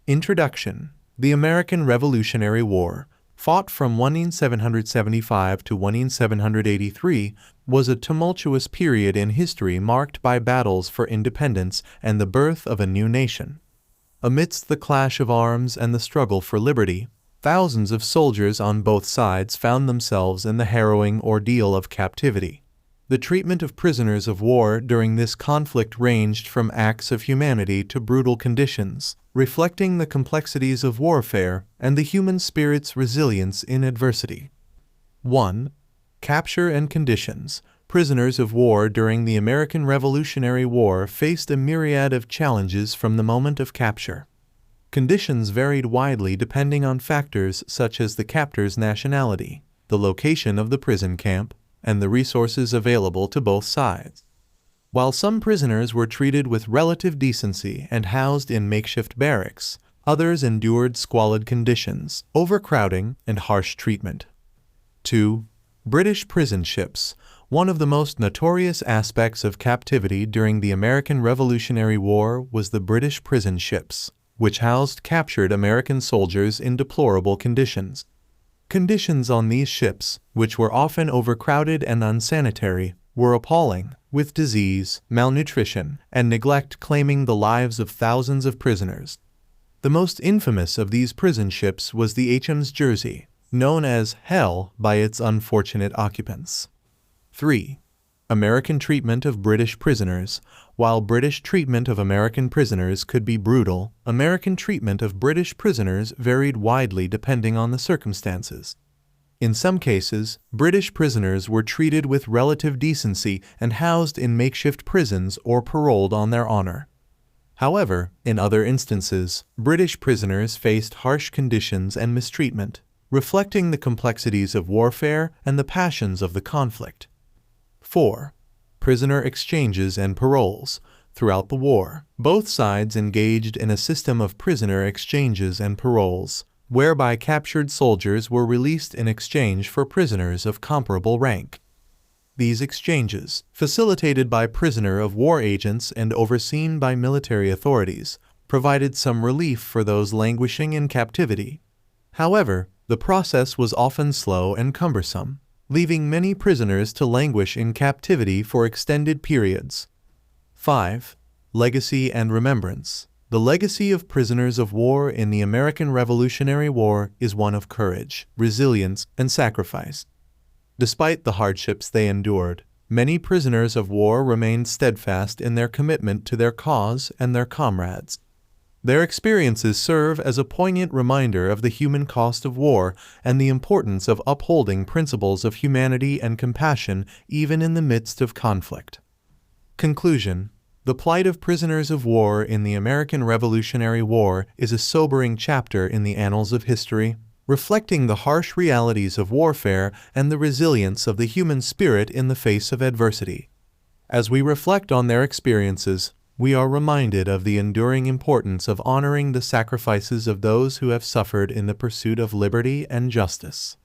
Introduction. The American Revolutionary War, fought from 1775 to 1783, was a tumultuous period in history marked by battles for independence and the birth of a new nation. Amidst the clash of arms and the struggle for liberty, thousands of soldiers on both sides found themselves in the harrowing ordeal of captivity. The treatment of prisoners of war during this conflict ranged from acts of humanity to brutal conditions, reflecting the complexities of warfare and the human spirit's resilience in adversity. 1. Capture and conditions. Prisoners of war during the American Revolutionary War faced a myriad of challenges from the moment of capture. Conditions varied widely depending on factors such as the captor's nationality, the location of the prison camp, and the resources available to both sides. While some prisoners were treated with relative decency and housed in makeshift barracks, others endured squalid conditions, overcrowding, and harsh treatment. 2. British prison ships. One of the most notorious aspects of captivity during the American Revolutionary War was the British prison ships, which housed captured American soldiers in deplorable conditions. Conditions on these ships, which were often overcrowded and unsanitary, were appalling, with disease, malnutrition, and neglect claiming the lives of thousands of prisoners. The most infamous of these prison ships was the HMS Jersey, known as Hell by its unfortunate occupants. 3. American treatment of British prisoners. While British treatment of American prisoners could be brutal, American treatment of British prisoners varied widely depending on the circumstances. In some cases, British prisoners were treated with relative decency and housed in makeshift prisons or paroled on their honor. However, in other instances, British prisoners faced harsh conditions and mistreatment, reflecting the complexities of warfare and the passions of the conflict. 4. Prisoner exchanges and paroles. Throughout the war, both sides engaged in a system of prisoner exchanges and paroles, whereby captured soldiers were released in exchange for prisoners of comparable rank. These exchanges, facilitated by prisoner of war agents and overseen by military authorities, provided some relief for those languishing in captivity. However, the process was often slow and cumbersome, leaving many prisoners to languish in captivity for extended periods. 5. Legacy and remembrance. The legacy of prisoners of war in the American Revolutionary War is one of courage, resilience, and sacrifice. Despite the hardships they endured, many prisoners of war remained steadfast in their commitment to their cause and their comrades. Their experiences serve as a poignant reminder of the human cost of war and the importance of upholding principles of humanity and compassion even in the midst of conflict. Conclusion. The plight of prisoners of war in the American Revolutionary War is a sobering chapter in the annals of history, reflecting the harsh realities of warfare and the resilience of the human spirit in the face of adversity. As we reflect on their experiences, we are reminded of the enduring importance of honoring the sacrifices of those who have suffered in the pursuit of liberty and justice.